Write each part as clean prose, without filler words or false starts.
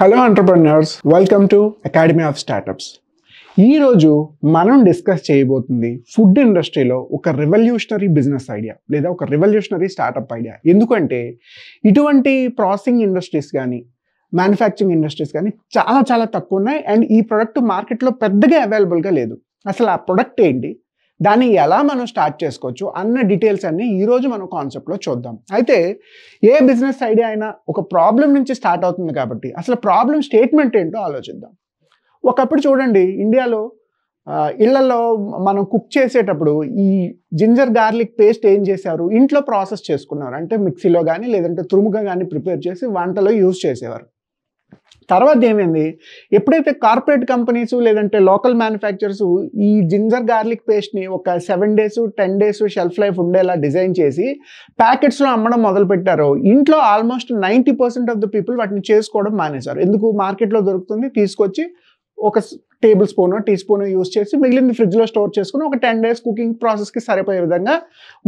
Hello entrepreneurs, welcome to academy of startups. ఈరోజు మనం discuss చేయబోతుంది ఫుడ్ ఇండస్ట్రీలో ఒక రెవల్యూషనరీ బిజినెస్ ఐడియా లేదా ఒక రెవల్యూషనరీ స్టార్టప్ ఐడియా. ఎందుకంటే ఇటువంటి ప్రాసెసింగ్ ఇండస్ట్రీస్ కానీ మ్యానుఫ్యాక్చరింగ్ ఇండస్ట్రీస్ కానీ చాలా తక్కువ ఉన్నాయి. అండ్ ఈ ప్రోడక్ట్ మార్కెట్లో పెద్దగా అవైలబుల్గా లేదు. అసలు ఆ ప్రొడక్ట్ ఏంటి, దాన్ని ఎలా మనం స్టార్ట్ చేసుకోవచ్చు అన్న డీటెయిల్స్ అన్ని ఈరోజు మనం కాన్సెప్ట్లో చూద్దాం. అయితే ఏ బిజినెస్ ఐడియా అయినా ఒక ప్రాబ్లం నుంచి స్టార్ట్ అవుతుంది కాబట్టి అసలు ప్రాబ్లం స్టేట్మెంట్ ఏంటో ఆలోచిద్దాం. ఒకప్పుడు చూడండి, ఇండియాలో ఇళ్లలో మనం కుక్ చేసేటప్పుడు ఈ జింజర్ గార్లిక్ పేస్ట్ ఏం చేశారు, ఇంట్లో ప్రాసెస్ చేసుకున్నారు. అంటే మిక్సీలో కానీ లేదంటే తురుముగా కానీ ప్రిపేర్ చేసి వంటలో యూజ్ చేసేవారు. తర్వాత ఏమైంది, ఎప్పుడైతే కార్పొరేట్ కంపెనీస్ లేదంటే లోకల్ మ్యానుఫ్యాక్చరర్స్ ఈ జింజర్ గార్లిక్ పేస్ట్ని ఒక 7 days 10 days షెల్ఫ్ లైఫ్ ఉండేలా డిజైన్ చేసి ప్యాకెట్స్లో అమ్మడం మొదలుపెట్టారో, ఇంట్లో ఆల్మోస్ట్ 90% ఆఫ్ ద పీపుల్ వాటిని చేసుకోవడం మానేశారు. ఎందుకు, మార్కెట్లో దొరుకుతుంది, తీసుకొచ్చి ఒక టేబుల్ స్పూనో టీ స్పూనో యూజ్ చేసి మిగిలింది ఫ్రిడ్జ్లో స్టోర్ చేసుకుని ఒక 10 days కుకింగ్ ప్రాసెస్కి సరిపోయే విధంగా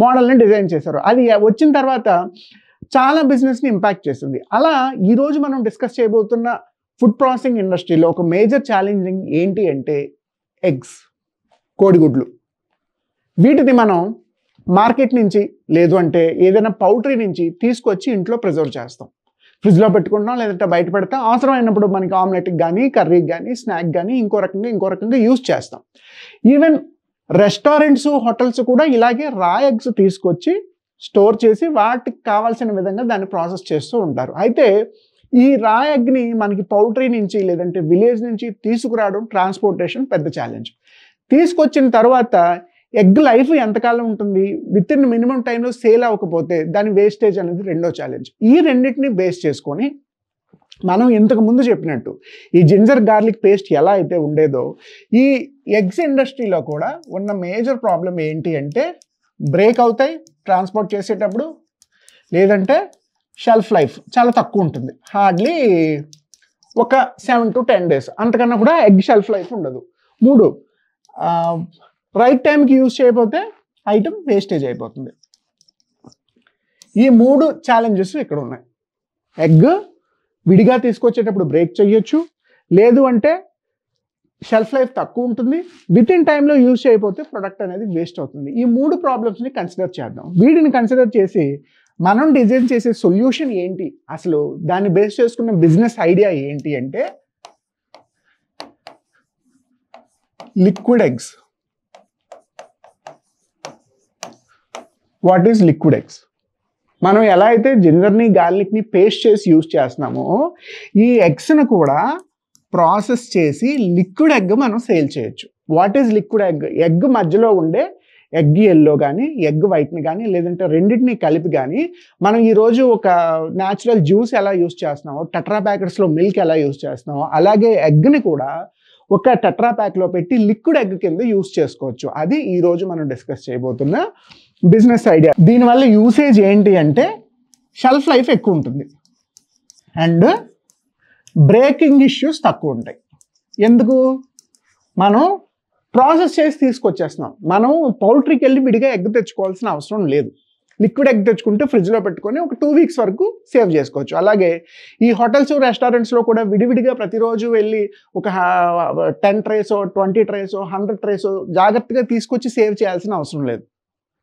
మోడల్ని డిజైన్ చేశారు. అది వచ్చిన తర్వాత చాలా బిజినెస్ని ఇంపాక్ట్ చేస్తుంది. అలా ఈరోజు మనం డిస్కస్ చేయబోతున్న ఫుడ్ ప్రాసెసింగ్ ఇండస్ట్రీలో ఒక మేజర్ ఛాలెంజింగ్ ఏంటి అంటే ఎగ్స్, కోడిగుడ్లు. వీటిని మనం మార్కెట్ నుంచి లేదు అంటే ఏదైనా పౌల్ట్రీ నుంచి తీసుకొచ్చి ఇంట్లో ప్రిజర్వ్ చేస్తాం. ఫ్రిడ్జ్లో పెట్టుకుంటాం లేదంటే బయట పెడతాం. అవసరమైనప్పుడు మనకి ఆమ్లెట్కి కానీ కర్రీకి కానీ స్నాక్ కానీ ఇంకో రకంగా యూజ్ చేస్తాం. ఈవెన్ రెస్టారెంట్స్ హోటల్స్ కూడా ఇలాగే రా ఎగ్స్ తీసుకొచ్చి స్టోర్ చేసి వాటికి కావాల్సిన విధంగా దాన్ని ప్రాసెస్ చేస్తూ ఉంటారు. అయితే ఈ రా ఎగ్ని మనకి పౌల్ట్రీ నుంచి లేదంటే విలేజ్ నుంచి తీసుకురావడం, ట్రాన్స్పోర్టేషన్ పెద్ద ఛాలెంజ్. తీసుకొచ్చిన తర్వాత ఎగ్ లైఫ్ ఎంతకాలం ఉంటుంది, విత్ ఇన్ మినిమం టైంలో సేల్ అవ్వకపోతే దాని వేస్టేజ్ అనేది రెండో ఛాలెంజ్. ఈ రెండింటిని బేస్ చేసుకొని మనం ఇంతకు ముందు చెప్పినట్టు ఈ జింజర్ గార్లిక్ పేస్ట్ ఎలా అయితే ఉండేదో, ఈ ఎగ్స్ ఇండస్ట్రీలో కూడా ఉన్న మేజర్ ప్రాబ్లం ఏంటి అంటే బ్రేక్ అవుతాయి ట్రాన్స్పోర్ట్ చేసేటప్పుడు, లేదంటే షెల్ఫ్ లైఫ్ చాలా తక్కువ ఉంటుంది. హార్డ్లీ ఒక 7 to 10 days, అంతకన్నా కూడా ఎగ్ షెల్ఫ్ లైఫ్ ఉండదు. 3, రైట్ టైంకి యూజ్ చేయకపోతే ఐటమ్ వేస్టేజ్ అయిపోతుంది. ఈ 3 ఛాలెంజెస్ ఇక్కడ ఉన్నాయి. ఎగ్ విడిగా తీసుకొచ్చేటప్పుడు బ్రేక్ చేయొచ్చు, లేదు అంటే షెల్ఫ్ లైఫ్ తక్కువ ఉంటుంది, విత్ ఇన్ టైంలో యూజ్ చేయకపోతే ప్రొడక్ట్ అనేది వేస్ట్ అవుతుంది. ఈ 3 ప్రాబ్లమ్స్ని కన్సిడర్ చేద్దాం. వీటిని కన్సిడర్ చేసి మనం డిజైన్ చేసే సొల్యూషన్ ఏంటి, అసలు దాన్ని బేస్ చేసుకున్న బిజినెస్ ఐడియా ఏంటి అంటే liquid eggs. What is liquid eggs? మనం ఎలా అయితే జింజర్ని గార్లిక్ని పేస్ట్ చేసి యూజ్ చేస్తున్నామో, ఈ ఎగ్స్ను కూడా ప్రాసెస్ చేసి లిక్విడ్ ఎగ్ మనం సేల్ చేయొచ్చు. What is liquid egg? Egg మధ్యలో ఉండే ఎగ్ ఎల్లో కానీ ఎగ్ వైట్ని కానీ లేదంటే రెండింటిని కలిపి కానీ మనం ఈరోజు ఒక న్యాచురల్ జ్యూస్ ఎలా యూజ్ చేస్తున్నామో, టెట్రా ప్యాకెట్స్లో మిల్క్ ఎలా యూజ్ చేస్తున్నామో, అలాగే ఎగ్ని కూడా ఒక టెట్రా ప్యాక్లో పెట్టి లిక్విడ్ ఎగ్ కింద యూజ్ చేసుకోవచ్చు. అది ఈరోజు మనం డిస్కస్ చేయబోతున్న బిజినెస్ ఐడియా. దీనివల్ల యూసేజ్ ఏంటి అంటే షెల్ఫ్ లైఫ్ ఎక్కువ ఉంటుంది అండ్ బ్రేకింగ్ ఇష్యూస్ తక్కువ ఉంటాయి. ఎందుకు, మనం ప్రాసెస్ చేసి తీసుకొచ్చేస్తున్నాం. మనం పౌల్ట్రీకి వెళ్ళి విడిగా ఎగ్ తెచ్చుకోవాల్సిన అవసరం లేదు. లిక్విడ్ ఎగ్ తెచ్చుకుంటే ఫ్రిడ్జ్లో పెట్టుకొని ఒక 2 weeks వరకు సేవ్ చేసుకోవచ్చు. అలాగే ఈ హోటల్స్ రెస్టారెంట్స్లో కూడా విడివిడిగా ప్రతిరోజు వెళ్ళి ఒక 10 trays 20 trays 100 trays జాగ్రత్తగా తీసుకొచ్చి సేవ్ చేయాల్సిన అవసరం లేదు.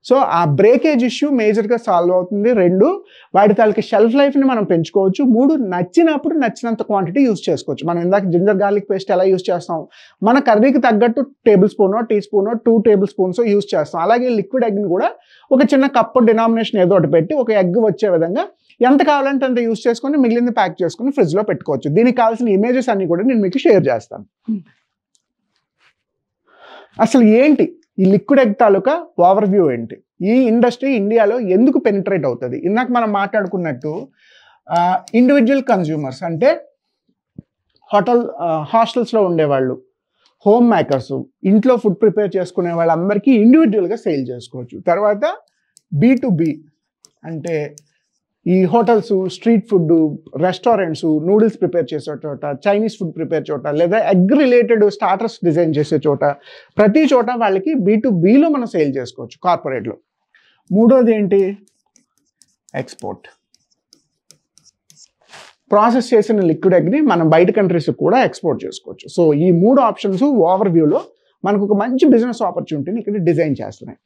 సో ఆ బ్రేకేజ్ ఇష్యూ మేజర్గా సాల్వ్ అవుతుంది. 2, వాటి తాలూకు షెల్ఫ్ లైఫ్ని మనం పెంచుకోవచ్చు. 3, నచ్చినప్పుడు నచ్చినంత క్వాంటిటీ యూజ్ చేసుకోవచ్చు. మనం ఇందాక జింజర్ గార్లిక్ పేస్ట్ ఎలా యూజ్ చేస్తాం, మన కర్రీకి తగ్గట్టు టేబుల్ స్పూనో టీ స్పూనో 2 tablespoons యూజ్ చేస్తాం. అలాగే లిక్విడ్ ఎగ్ని కూడా ఒక చిన్న కప్పు డినామినేషన్ ఏదో ఒకటి పెట్టి ఒక ఎగ్ వచ్చే విధంగా ఎంత కావాలంటే అంత యూజ్ చేసుకొని మిగిలింది ప్యాక్ చేసుకొని ఫ్రిడ్జ్లో పెట్టుకోవచ్చు. దీనికి కావాల్సిన ఇమేజెస్ అన్ని కూడా నేను మీకు షేర్ చేస్తాను. అసలు ఏంటి ఈ లిక్విడ్ ఎగ్ తాలూకా ఓవర్ వ్యూ ఏంటి, ఈ ఇండస్ట్రీ ఇండియాలో ఎందుకు పెనిట్రేట్ అవుతుంది? ఇందాక మనం మాట్లాడుకున్నట్టు ఇండివిజువల్ కన్జ్యూమర్స్ అంటే హాస్టల్స్లో ఉండేవాళ్ళు, హోమ్ మేకర్స్, ఇంట్లో ఫుడ్ ప్రిపేర్ చేసుకునే వాళ్ళందరికీ ఇండివిజువల్గా సేల్ చేసుకోవచ్చు. తర్వాత B2B అంటే ఈ hotels, street food, restaurants, noodles prepare చేసే చోట, చైనీస్ ఫుడ్ ప్రిపేర్ చోట, లేదా ఎగ్ రిలేటెడ్ స్టార్టర్స్ డిజైన్ చేసే చోట, ప్రతి చోట వాళ్ళకి B2Bలో మనం సేల్ చేసుకోవచ్చు కార్పొరేట్లో. 3వది ఏంటి, ఎక్స్పోర్ట్. ప్రాసెస్ చేసిన లిక్విడ్ ఎగ్ని మనం బయట కంట్రీస్కి కూడా ఎక్స్పోర్ట్ చేసుకోవచ్చు. సో ఈ 3 ఆప్షన్స్ ఓవర్ వ్యూలో మనకు ఒక మంచి బిజినెస్ ఆపర్చునిటీని ఇక్కడ డిజైన్ చేస్తున్నాయి.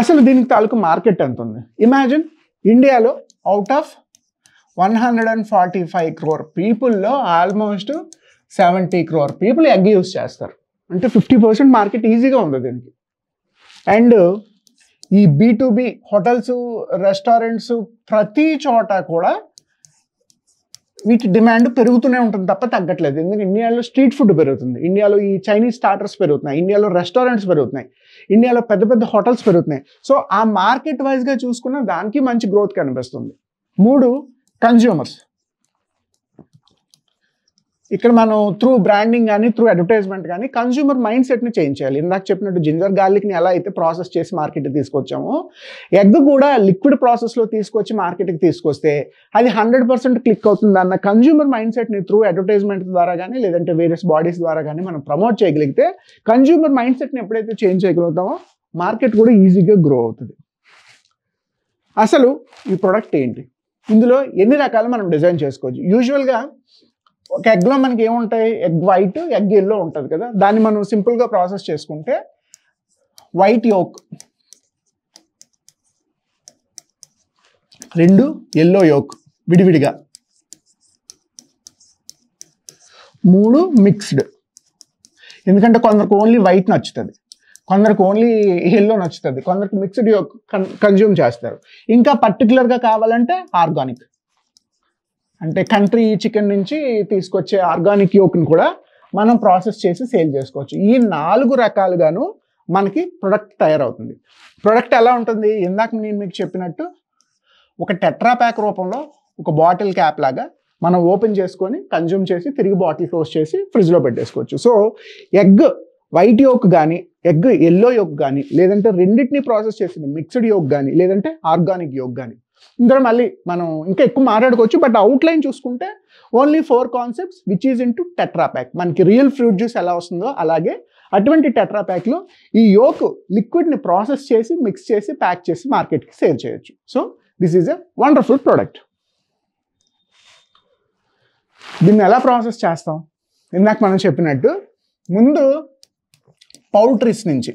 అసలు దీనికి తాలూకు మార్కెట్ ఎంత ఉంది? ఇమాజిన్ ఇండియాలో అవుట్ ఆఫ్ 145 crore పీపుల్లో almost 70 crore people egg use చేస్తారు. అంటే 50% మార్కెట్ ఈజీగా ఉంది దీనికి. అండ్ ఈ B2B హోటల్స్, రెస్టారెంట్స్ ప్రతి చోట కూడా వీటి డిమాండ్ పెరుగుతూనే ఉంటుంది తప్ప తగ్గట్లేదు. ఎందుకంటే ఇండియాలో స్ట్రీట్ ఫుడ్ పెరుగుతుంది, ఇండియాలో ఈ చైనీస్ స్టార్టర్స్ పెరుగుతున్నాయి, ఇండియాలో రెస్టారెంట్స్ పెరుగుతున్నాయి, ఇండియాలో పెద్ద పెద్ద హోటల్స్ పెరుగుతున్నాయి. సో ఆ మార్కెట్ వైజ్గా చూసుకున్న దానికి మంచి గ్రోత్ కనిపిస్తుంది. 3 కన్జ్యూమర్స్. ఇక్కడ మనం త్రూ బ్రాండింగ్ కానీ త్రూ అడ్వర్టైజ్మెంట్ కానీ కన్జ్యూమర్ మైండ్ సెట్ని చేంజ్ చేయాలి. ఇందాక చెప్పినట్టు జింజర్ గార్లిక్ని ఎలా అయితే ప్రాసెస్ చేసి మార్కెట్కి తీసుకొచ్చామో, ఎగ్ కూడా లిక్విడ్ ప్రాసెస్లో తీసుకొచ్చి మార్కెట్కి తీసుకొస్తే అది 100% క్లిక్ అవుతుంది అన్న కన్జ్యూమర్ మైండ్ సెట్ని త్రూ అడ్వర్టైజ్మెంట్ ద్వారా కానీ లేదంటే వేరియస్ బాడీస్ ద్వారా కానీ మనం ప్రమోట్ చేయగలిగితే, కన్జ్యూమర్ మైండ్ సెట్ని ఎప్పుడైతే చేంజ్ చేయగలుగుతామో మార్కెట్ కూడా ఈజీగా గ్రో అవుతుంది. అసలు ఈ ప్రోడక్ట్ ఏంటి, ఇందులో ఎన్ని రకాలు మనం డిజైన్ చేసుకోవచ్చు? యూజువల్గా ఒక ఎగ్లో మనకి ఏముంటాయి? ఎగ్ వైట్, ఎగ్ ఎల్లో ఉంటుంది కదా. దాన్ని మనం సింపుల్గా ప్రాసెస్ చేసుకుంటే వైట్ యోక్, 2 ఎల్లో యోక్ విడివిడిగా, 3 మిక్స్డ్. ఎందుకంటే కొందరికి ఓన్లీ వైట్ నచ్చుతుంది, కొందరికి ఓన్లీ ఎల్లో నచ్చుతుంది, కొందరికి మిక్స్డ్ యోక్ కన్జ్యూమ్ చేస్తారు. ఇంకా పర్టికులర్గా కావాలంటే ఆర్గానిక్, అంటే కంట్రీ చికెన్ నుంచి తీసుకొచ్చే ఆర్గానిక్ యోక్ని కూడా మనం ప్రాసెస్ చేసి సేల్ చేసుకోవచ్చు. ఈ 4 రకాలుగాను మనకి ప్రొడక్ట్ తయారవుతుంది. ప్రొడక్ట్ ఎలా ఉంటుంది? ఇందాక నేను మీకు చెప్పినట్టు ఒక టెట్రా ప్యాక్ రూపంలో ఒక బాటిల్ క్యాప్ లాగా మనం ఓపెన్ చేసుకొని కన్జ్యూమ్ చేసి తిరిగి బాటిల్ క్లోజ్ చేసి ఫ్రిడ్జ్లో పెట్టేసుకోవచ్చు. సో ఎగ్ వైట్ యోక్ కానీ ఎగ్ ఎల్లో యోక్ కానీ లేదంటే రెండింటిని ప్రాసెస్ చేసిన మిక్స్డ్ యోక్ కానీ లేదంటే ఆర్గానిక్ యోక్ కానీ, ఇందులో మళ్ళీ మనం ఇంకా ఎక్కువ మాట్లాడుకోవచ్చు. బట్ అవుట్లైన్ చూసుకుంటే only 4 concepts which is into tetra pack. మనకి రియల్ ఫ్రూట్ జ్యూస్ ఎలా వస్తుందో అలాగే అటువంటి టెట్రా ప్యాక్లో ఈ యోక్ లిక్విడ్ని ప్రాసెస్ చేసి మిక్స్ చేసి ప్యాక్ చేసి మార్కెట్కి సేల్ చేయొచ్చు. So this is a wonderful product. దీన్ని ఎలా ప్రాసెస్ చేస్తాం? ఇందాక మనం చెప్పినట్టు ముందు పౌల్ట్రీస్ నుంచి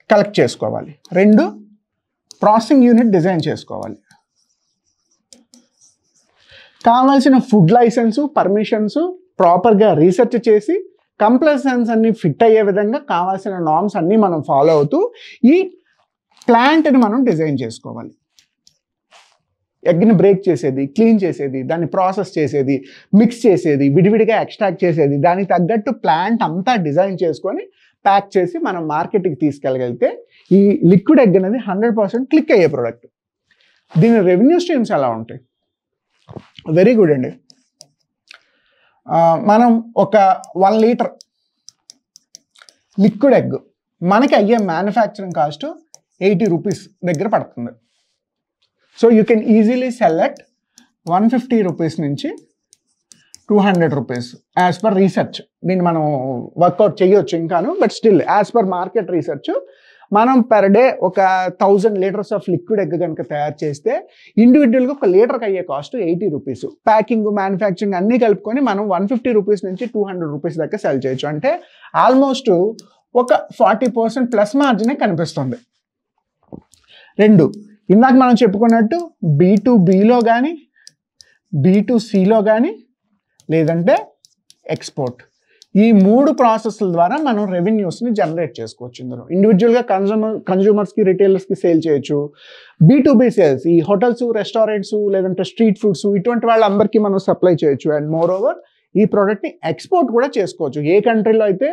కలెక్ట్ చేసుకోవాలి, 2 ప్రాసెసింగ్ యూనిట్ డిజైన్ చేసుకోవాలి, కావాల్సిన ఫుడ్ లైసెన్సు పర్మిషన్స్ ప్రాపర్గా రీసెర్చ్ చేసి కంప్లైసెన్స్ అన్ని ఫిట్ అయ్యే విధంగా కావాల్సిన నార్మ్స్ అన్నీ మనం ఫాలో అవుతూ ఈ ప్లాంట్ని మనం డిజైన్ చేసుకోవాలి. ఎగ్ని బ్రేక్ చేసేది, క్లీన్ చేసేది, దాన్ని ప్రాసెస్ చేసేది, మిక్స్ చేసేది, విడివిడిగా ఎక్స్ట్రాక్ట్ చేసేది, దానికి తగ్గట్టు ప్లాంట్ అంతా డిజైన్ చేసుకొని ప్యాక్ చేసి మనం మార్కెట్కి తీసుకెళ్ళగలిగితే ఈ లిక్విడ్ ఎగ్ అనేది 100% క్లిక్ అయ్యే ప్రోడక్ట్. దీని రెవెన్యూ స్ట్రీమ్స్ ఎలా ఉంటాయి? వెరీ గుడ్ అండి. మనం ఒక 1 లీటర్ లిక్విడ్ ఎగ్ మనకి అయ్యే మ్యానుఫ్యాక్చరింగ్ కాస్ట్ 80 రూపీస్ దగ్గర పడుతుంది. So you can easily cell at 150 rupees నుంచి 200 రూపీస్ యాజ్ పర్ రీసెర్చ్. దీన్ని మనం వర్కౌట్ చేయొచ్చు ఇంకాను, but still as per market research మనం పర్ డే ఒక 1000 లీటర్స్ ఆఫ్ లిక్విడ్ ఎగ్ కనుక తయారు చేస్తే ఇండివిజువల్గా 1 లీటర్కి అయ్యే కాస్ట్ 80 రూపీస్. ప్యాకింగ్ మ్యానుఫ్యాక్చరింగ్ అన్నీ కలుపుకొని మనం 150 రూపీస్ నుంచి 200 రూపీస్ దాకా సెల్ చేయొచ్చు. అంటే ఆల్మోస్ట్ ఒక 40% ప్లస్ మార్జినే కనిపిస్తుంది. 2 ఇందాక మనం చెప్పుకున్నట్టు B2Bలో కానీ B2Cలో కానీ లేదంటే ఎక్స్పోర్ట్, ఈ 3 ప్రాసెస్ల ద్వారా మనం రెవెన్యూస్ని జనరేట్ చేసుకోవచ్చు. ఇందులో ఇండివిజువల్గా కన్జ్యూమర్స్కి రిటైలర్స్కి సేల్ చేయొచ్చు. B2B సేల్స్ ఈ హోటల్స్ రెస్టారెంట్స్ లేదంటే స్ట్రీట్ ఫుడ్స్ ఇటువంటి వాళ్ళందరికీ మనం సప్లై చేయొచ్చు. అండ్ మోర్ ఓవర్ ఈ ప్రోడక్ట్ని ఎక్స్పోర్ట్ కూడా చేసుకోవచ్చు. ఏ కంట్రీలో అయితే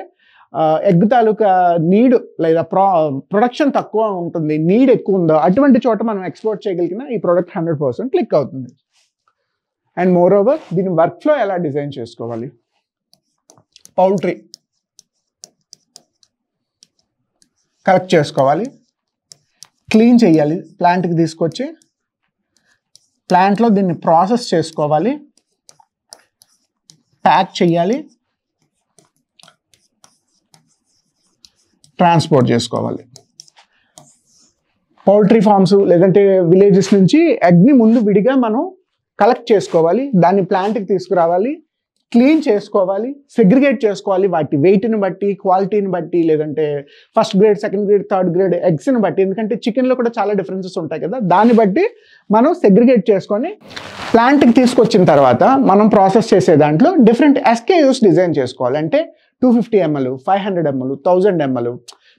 ఎగ్ తాలూకా నీడ్ లేదా ప్రొడక్షన్ తక్కువ ఉంటుంది, నీడ్ ఎక్కువ ఉందో అటువంటి చోట మనం ఎక్స్పోర్ట్ చేయగలిగిన ఈ ప్రోడక్ట్ 100% క్లిక్ అవుతుంది. అండ్ మోర్ ఓవర్ దీని వర్క్ ఫ్లో ఎలా డిజైన్ చేసుకోవాలి? పౌల్ట్రీ కలెక్ట్ చేసుకోవాలి, క్లీన్ చేయాలి, ప్లాంట్కి తీసుకొచ్చి ప్లాంట్లో దీన్ని ప్రాసెస్ చేసుకోవాలి, ప్యాక్ చేయాలి, ట్రాన్స్పోర్ట్ చేసుకోవాలి. పౌల్ట్రీ ఫార్మ్స్ లేదంటే విలేజెస్ నుంచి ఎగ్ని ముందు విడిగా మనం కలెక్ట్ చేసుకోవాలి, దాన్ని ప్లాంట్కి తీసుకురావాలి, క్లీన్ చేసుకోవాలి, సెగ్రిగేట్ చేసుకోవాలి వాటి వెయిట్ని బట్టి, క్వాలిటీని బట్టి, లేదంటే first grade, second grade, third grade ఎగ్స్ని బట్టి, ఎందుకంటే చికెన్లో కూడా చాలా డిఫరెన్సెస్ ఉంటాయి కదా, దాన్ని బట్టి మనం సెగ్రిగేట్ చేసుకొని ప్లాంట్కి తీసుకొచ్చిన తర్వాత మనం ప్రాసెస్ చేసే దాంట్లో డిఫరెంట్ SKUs డిజైన్ చేసుకోవాలి. అంటే 250 ml, 500 ml, 1000 ml,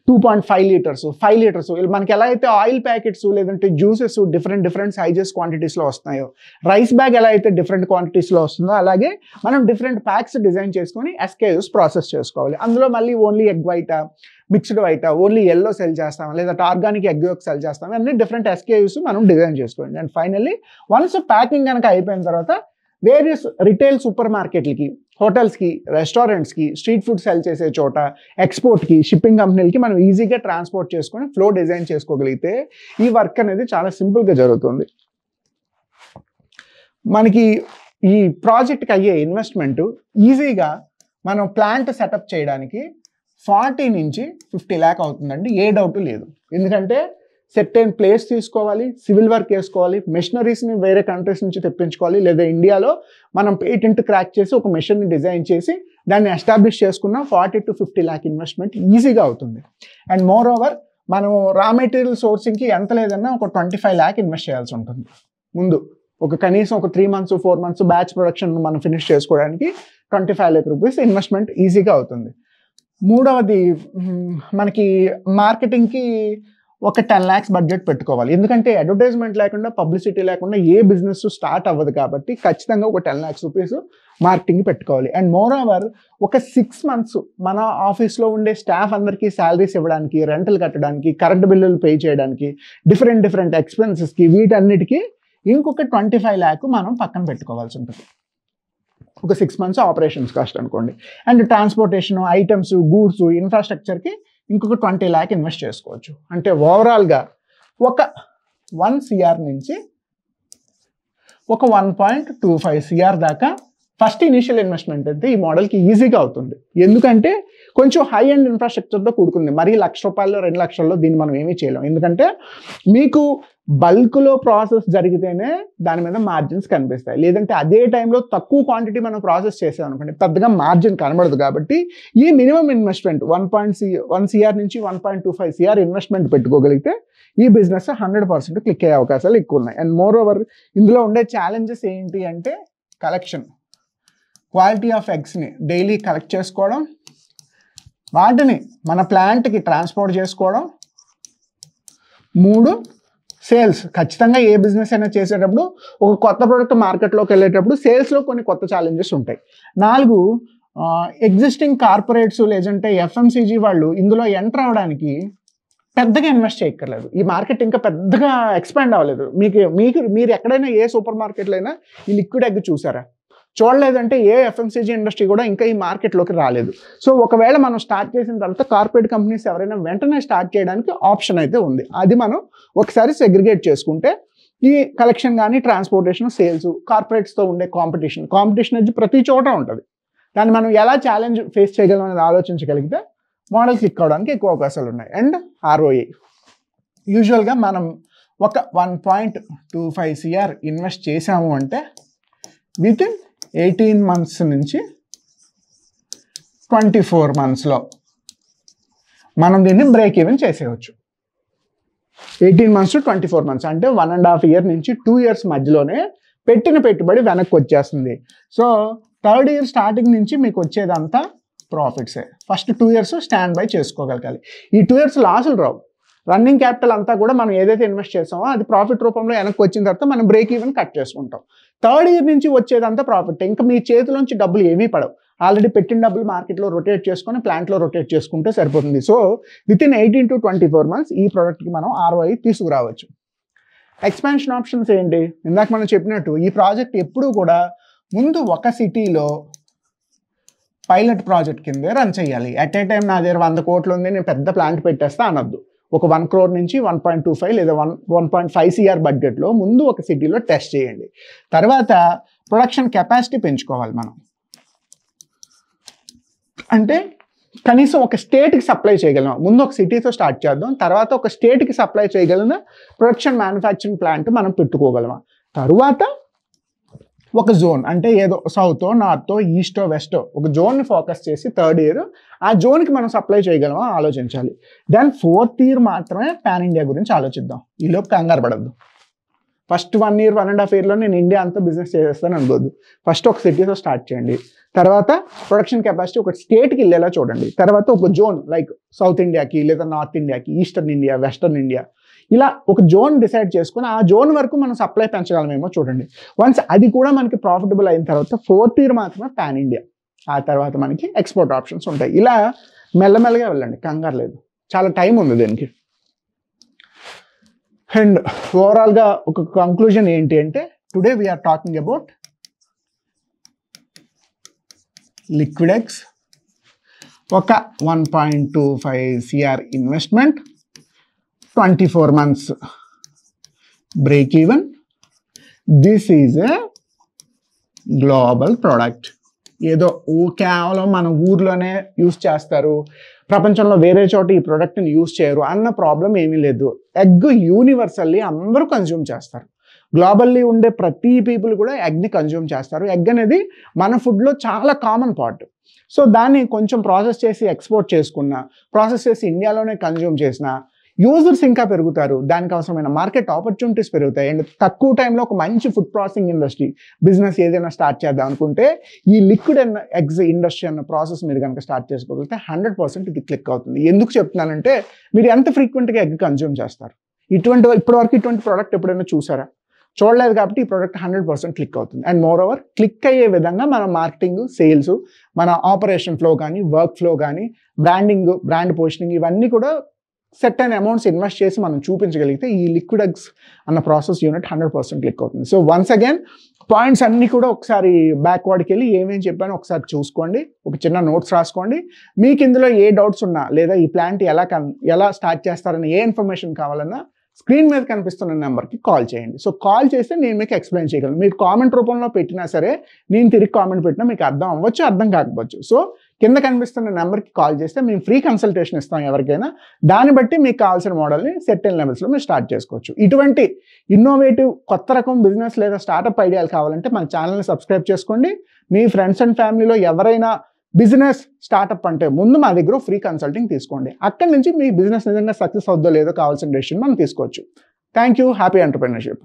2.5 litres, 5 litres, మనకి ఎలా అయితే ఆయిల్ ప్యాకెట్స్ లేదంటే జ్యూసెస్ డిఫరెంట్ సైజెస్ క్వాంటిటీస్లో వస్తున్నాయో, రైస్ బ్యాగ్ ఎలా అయితే డిఫరెంట్ క్వాంటిటీస్లో వస్తుందో, అలాగే మనం డిఫరెంట్ ప్యాక్స్ డిజైన్ చేసుకొని SKUs ప్రాసెస్ చేసుకోవాలి. అందులో మళ్ళీ ఓన్లీ ఎగ్ వైటా, మిక్స్డ్ వైటా, ఓన్లీ ఎల్లో సెల్ చేస్తాం, లేదంటే ఆర్గానిక్ ఎగ్ యోక్ సెల్ చేస్తాం, అన్ని డిఫరెంట్ SKUs మనం డిజైన్ చేసుకోండి. అండ్ ఫైనల్లీ వన్స్ ప్యాకింగ్ కనుక అయిపోయిన తర్వాత వేరియస్ రిటైల్ సూపర్ మార్కెట్లకి, హోటల్స్కి, రెస్టారెంట్స్కి, స్ట్రీట్ ఫుడ్ సెల్ చేసే చోట, ఎక్స్పోర్ట్కి, షిప్పింగ్ కంపెనీలకి మనం ఈజీగా ట్రాన్స్పోర్ట్ చేసుకొని ఫ్లో డిజైన్ చేసుకోగలిగితే ఈ వర్క్ అనేది చాలా సింపుల్గా జరుగుతుంది. మనకి ఈ ప్రాజెక్ట్కి అయ్యే ఇన్వెస్ట్మెంట్ ఈజీగా మనం ప్లాంట్ సెటప్ చేయడానికి 40 నుంచి 50 lakh అవుతుందండి, ఏ డౌట్ లేదు. ఎందుకంటే సెర్టైన్ ప్లేస్ తీసుకోవాలి, సివిల్ వర్క్ వేసుకోవాలి, మెషినరీస్ని వేరే కంట్రీస్ నుంచి తెప్పించుకోవాలి, లేదా ఇండియాలో మనం పేటెంట్ క్రాక్ చేసి ఒక మెషిన్ని డిజైన్ చేసి దాన్ని ఎస్టాబ్లిష్ చేసుకున్న 40 to 50 lakh ఇన్వెస్ట్మెంట్ ఈజీగా అవుతుంది. అండ్ మోర్ ఓవర్ మనం రా మెటీరియల్ సోర్సింగ్కి ఎంత లేదన్నా ఒక 25 lakh ఇన్వెస్ట్ చేయాల్సి ఉంటుంది ముందు. కనీసం ఒక 3 months 4 months బ్యాచ్ ప్రొడక్షన్ మనం ఫినిష్ చేసుకోవడానికి 25 lakh rupees ఇన్వెస్ట్మెంట్ ఈజీగా అవుతుంది. మూడవది మనకి మార్కెటింగ్కి ఒక 10 lakhs బడ్జెట్ పెట్టుకోవాలి. ఎందుకంటే అడ్వర్టైజ్మెంట్ లేకుండా, పబ్లిసిటీ లేకుండా ఏ బిజినెస్ స్టార్ట్ అవ్వదు కాబట్టి ఖచ్చితంగా ఒక 10 lakhs rupees మార్కెటింగ్ పెట్టుకోవాలి. అండ్ మోర్ ఓవర్ ఒక 6 months మన ఆఫీస్లో ఉండే స్టాఫ్ అందరికీ శాలరీస్ ఇవ్వడానికి, రెంటలు కట్టడానికి, కరెంట్ బిల్లులు పే చేయడానికి, డిఫరెంట్ ఎక్స్పెన్సెస్కి, వీటన్నిటికీ ఇంకొక 25 lakh మనం పక్కన పెట్టుకోవాల్సి ఉంటుంది. ఒక 6 months ఆపరేషన్స్ కాస్ట్ అనుకోండి. అండ్ ట్రాన్స్పోర్టేషన్, ఐటమ్స్, గూడ్స్, ఇన్ఫ్రాస్ట్రక్చర్కి ఇంకొక 20 lakh ఇన్వెస్ట్ చేసుకోవచ్చు. అంటే ఓవరాల్గా ఒక 1 crore నుంచి ఒక 1.25 crore దాకా ఫస్ట్ ఇనిషియల్ ఇన్వెస్ట్మెంట్ అయితే ఈ మోడల్కి ఈజీగా అవుతుంది. ఎందుకంటే కొంచెం హై అండ్ ఇన్ఫ్రాస్ట్రక్చర్తో కూడుకుంది. మరీ ₹1,00,000 ₹2,00,000 దీన్ని మనం ఏమీ చేయలేం. ఎందుకంటే మీకు బల్క్లో ప్రాసెస్ జరిగితేనే దాని మీద మార్జిన్స్ కనిపిస్తాయి. లేదంటే అదే టైంలో తక్కువ క్వాంటిటీ మనం ప్రాసెస్ చేసాం అనుకోండి, పెద్దగా మార్జిన్ కనబడదు. కాబట్టి ఈ మినిమం ఇన్వెస్ట్మెంట్ 1 crore నుంచి 1.25 crore ఇన్వెస్ట్మెంట్ పెట్టుకోగలిగితే ఈ బిజినెస్ 100% క్లిక్ అయ్యే అవకాశాలు ఎక్కువ ఉన్నాయి. అండ్ మోర్ ఓవర్ ఇందులో ఉండే ఛాలెంజెస్ ఏంటి అంటే కలెక్షన్, క్వాలిటీ ఆఫ్ ఎగ్స్ని డైలీ కలెక్ట్ చేసుకోవడం, వాటిని మన ప్లాంట్కి ట్రాన్స్పోర్ట్ చేసుకోవడం, 3 సేల్స్. ఖచ్చితంగా ఏ బిజినెస్ అయినా చేసేటప్పుడు ఒక కొత్త ప్రోడక్ట్ మార్కెట్లోకి వెళ్ళేటప్పుడు సేల్స్లో కొన్ని కొత్త ఛాలెంజెస్ ఉంటాయి. 4 ఎగ్జిస్టింగ్ కార్పొరేట్స్ లేదంటే FMCG వాళ్ళు ఇందులో ఎంటర్ అవ్వడానికి పెద్దగా ఇన్వెస్ట్ చేయక్కర్లేదు. ఈ మార్కెట్ ఇంకా పెద్దగా ఎక్స్పాండ్ అవ్వలేదు. మీరు ఎక్కడైనా ఏ సూపర్ మార్కెట్లో అయినా ఈ లిక్విడ్ ఎగ్ చూసారా? చూడలేదంటే ఏ FMCG ఇండస్ట్రీ కూడా ఇంకా ఈ మార్కెట్లోకి రాలేదు. సో ఒకవేళ మనం స్టార్ట్ చేసిన తర్వాత కార్పొరేట్ కంపెనీస్ ఎవరైనా వెంటనే స్టార్ట్ చేయడానికి ఆప్షన్ అయితే ఉంది. అది మనం ఒకసారి సెగ్రిగేట్ చేసుకుంటే ఈ కలెక్షన్ కానీ, ట్రాన్స్పోర్టేషన్, సేల్స్, కార్పొరేట్స్తో ఉండే కాంపిటీషన్ అనేది ప్రతి చోట ఉంటుంది. దాన్ని మనం ఎలా ఛాలెంజ్ ఫేస్ చేయగలం అనేది ఆలోచించగలిగితే మోడల్ క్లిక్ అవడానికి ఎక్కువ అవకాశాలు ఉన్నాయి. అండ్ ROI యూజువల్గా మనం ఒక 1.25 crore ఇన్వెస్ట్ చేసాము అంటే వితిన్ 18 months నుంచి 24 monthsలో మనం దీన్ని బ్రేక్ ఈవెన్ చేసేయచ్చు. 18 months to 24 months అంటే 1.5 year నుంచి 2 years మధ్యలోనే పెట్టిన పెట్టుబడి వెనక్కి వచ్చేస్తుంది. సో 3rd year స్టార్టింగ్ నుంచి మీకు వచ్చేదంతా ప్రాఫిట్సే. ఫస్ట్ 2 years స్టాండ్ బై చేసుకోగలగాలి. ఈ 2 years లాసులు రావు. రన్నింగ్ క్యాపిటల్ అంతా కూడా మనం ఏదైతే ఇన్వెస్ట్ చేసామో అది ప్రాఫిట్ రూపంలో వెనక్కి వచ్చిన తర్వాత మనం బ్రేక్ ఈవెన్ కట్ చేసుకుంటాం. 3rd year నుంచి వచ్చేదంతా ప్రాఫిట్. ఇంకా మీ చేతిలోంచి డబ్బులు ఏమీ పడవు. ఆల్రెడీ పెట్టిన డబ్బులు మార్కెట్లో రొటేట్ చేసుకొని ప్లాంట్లో రొటేట్ చేసుకుంటే సరిపోతుంది. సో వితిన్ 18 to 24 months ఈ ప్రోడక్ట్కి మనం ROI తీసుకురావచ్చు. ఎక్స్పాన్షన్ ఆప్షన్స్ ఏంటి? ఇందాక మనం చెప్పినట్టు ఈ ప్రాజెక్ట్ ఎప్పుడూ కూడా ముందు ఒక సిటీలో పైలట్ ప్రాజెక్ట్ కిందే రన్ చేయాలి. అట్ ఏ టైం నా దగ్గర 100 కోట్లు ఉంది, నేను పెద్ద ప్లాంట్ పెట్టేస్తా అనొద్దు. ఒక 1 crore నుంచి 1.25 లేదా 1.5 crore బడ్జెట్లో ముందు ఒక సిటీలో టెస్ట్ చేయండి. తర్వాత ప్రొడక్షన్ కెపాసిటీ పెంచుకోవాలి మనం. అంటే కనీసం ఒక స్టేట్కి సప్లై చేయగలం. ముందు ఒక సిటీతో స్టార్ట్ చేద్దాం, తర్వాత ఒక స్టేట్కి సప్లై చేయగలిగిన ప్రొడక్షన్ మ్యానుఫ్యాక్చరింగ్ ప్లాంట్ మనం పెట్టుకోగలమా, తరువాత ఒక జోన్ అంటే ఏదో సౌతో నార్తో ఈస్టో వెస్టో ఒక జోన్ని ఫోకస్ చేసి థర్డ్ ఇయర్ ఆ జోన్కి మనం సప్లై చేయగలమా ఆలోచించాలి. దెన్ ఫోర్త్ ఇయర్ మాత్రమే పాన్ ఇండియా గురించి ఆలోచిద్దాం. ఈలోపు కంగారు పడద్దు. ఫస్ట్ 1 year 1.5 yearలో నేను ఇండియా అంతా బిజినెస్ చేసేస్తాను అనుకోవద్దు. ఫస్ట్ ఒక సిటీతో స్టార్ట్ చేయండి, తర్వాత ప్రొడక్షన్ కెపాసిటీ ఒక స్టేట్కి వెళ్ళేలా చూడండి, తర్వాత ఒక జోన్ లైక్ సౌత్ ఇండియాకి లేదా నార్త్ ఇండియాకి, ఈస్టర్న్ ఇండియా, వెస్టర్న్ ఇండియా, ఇలా ఒక జోన్ డిసైడ్ చేసుకుని ఆ జోన్ వరకు మనం సప్లై పెంచగలమేమో చూడండి. వన్స్ అది కూడా మనకి ప్రాఫిటబుల్ అయిన తర్వాత ఫోర్త్ ఇయర్ మాత్రమే పాన్ ఇండియా, ఆ తర్వాత మనకి ఎక్స్పోర్ట్ ఆప్షన్స్ ఉంటాయి. ఇలా మెల్లమెల్లగా వెళ్ళండి, కంగారు లేదు, చాలా టైం ఉంది దీనికి. అండ్ ఓవరాల్గా ఒక కంక్లూజన్ ఏంటి అంటే, టుడే వీఆర్ టాకింగ్ అబౌట్ లిక్విడెక్స్, ఒక 1.25 CR investment, 24 months break even. This is a global product. ఏదో కేవలం మన ఊర్లోనే యూస్ చేస్తారు, ప్రపంచంలో వేరే చోట ఈ ప్రోడక్ట్ని యూస్ చేయరు అన్న ప్రాబ్లం ఏమీ లేదు. ఎగ్ యూనివర్సల్లీ అందరూ కన్జ్యూమ్ చేస్తారు. గ్లోబల్లీ ఉండే ప్రతి పీపుల్ కూడా ఎగ్ని కన్జ్యూమ్ చేస్తారు. ఎగ్ అనేది మన ఫుడ్లో చాలా కామన్ పార్ట్. సో దాన్ని కొంచెం ప్రాసెస్ చేసి ఎక్స్పోర్ట్ చేసుకున్నా, ప్రాసెస్ చేసి ఇండియాలోనే కన్జ్యూమ్ చేసినా యూజర్స్ ఇంకా పెరుగుతారు, దానికి అవసరమైన మార్కెట్ ఆపర్చునిటీస్ పెరుగుతాయి. అండ్ తక్కువ టైంలో ఒక మంచి ఫుడ్ ప్రాసెసింగ్ ఇండస్ట్రీ బిజినెస్ ఏదైనా స్టార్ట్ చేద్దాం అనుకుంటే ఈ లిక్విడ్ అండ్ ఎగ్స్ ఇండస్ట్రీ అన్న ప్రాసెస్ మీరు కనుక స్టార్ట్ చేసుకోగలిగితే 100% ఇది క్లిక్ అవుతుంది. ఎందుకు చెప్తున్నానంటే, మీరు ఎంత ఫ్రీక్వెంట్గా ఎగ్ కన్జ్యూమ్ చేస్తారు, ఇప్పటివరకు ఇటువంటి ప్రోడక్ట్ ఎప్పుడైనా చూసారా? చూడలేదు, కాబట్టి ఈ ప్రోడక్ట్ 100% క్లిక్ అవుతుంది. అండ్ మోర్ ఓవర్ క్లిక్ అయ్యే విధంగా మన మార్కెటింగ్, సేల్స్, మన ఆపరేషన్ ఫ్లో కానీ, వర్క్ ఫ్లో కానీ, బ్రాండింగ్, బ్రాండ్ పొజిషనింగ్, ఇవన్నీ కూడా సెట్ అయిన అమౌంట్స్ ఇన్వెస్ట్ చేసి మనం చూపించగలిగితే ఈ లిక్విడ్ ఎగ్స్ అన్న ప్రాసెస్ యూనిట్ 100% క్లిక్ అవుతుంది. సో వన్స్ అగైన్ పాయింట్స్ అన్నీ కూడా ఒకసారి బ్యాక్వర్డ్కి వెళ్ళి ఏమేమి చెప్పానో ఒకసారి చూసుకోండి, ఒక చిన్న నోట్స్ రాసుకోండి. మీకు ఇందులో ఏ డౌట్స్ ఉన్నా లేదా ఈ ప్లాంట్ ఎలా స్టార్ట్ చేస్తారని ఏ ఇన్ఫర్మేషన్ కావాలన్నా స్క్రీన్ మీద కనిపిస్తున్న నెంబర్కి కాల్ చేయండి. సో కాల్ చేస్తే నేను మీకు ఎక్స్ప్లెయిన్ చేయగలను. మీరు కామెంట్ రూపంలో పెట్టినా సరే, నేను తిరిగి కామెంట్ పెట్టినా మీకు అర్థం అవ్వచ్చు, అర్థం కాకపోవచ్చు. సో కింద కనిపిస్తున్న నెంబర్కి కాల్ చేస్తే మేము ఫ్రీ కన్సల్టేషన్ ఇస్తాం ఎవరికైనా. దాన్ని బట్టి మీకు కావాల్సిన మోడల్ని సెట్ అండ్ లెవెల్స్లో మీరు స్టార్ట్ చేసుకోవచ్చు. ఇటువంటి ఇన్నోవేటివ్ కొత్త రకం బిజినెస్ లేదా స్టార్టప్ ఐడియాలు కావాలంటే మన ఛానల్ని సబ్స్క్రైబ్ చేసుకోండి. మీ ఫ్రెండ్స్ అండ్ ఫ్యామిలీలో ఎవరైనా బిజినెస్ స్టార్టప్ అంటే ముందు మా దగ్గర ఫ్రీ కన్సల్టింగ్ తీసుకోండి. అక్కడి నుంచి మీ బిజినెస్ నిజంగా సక్సెస్ అవుద్దో లేదో కావాల్సిన డెసిషన్ మనం తీసుకోవచ్చు. Thank you. Happy entrepreneurship.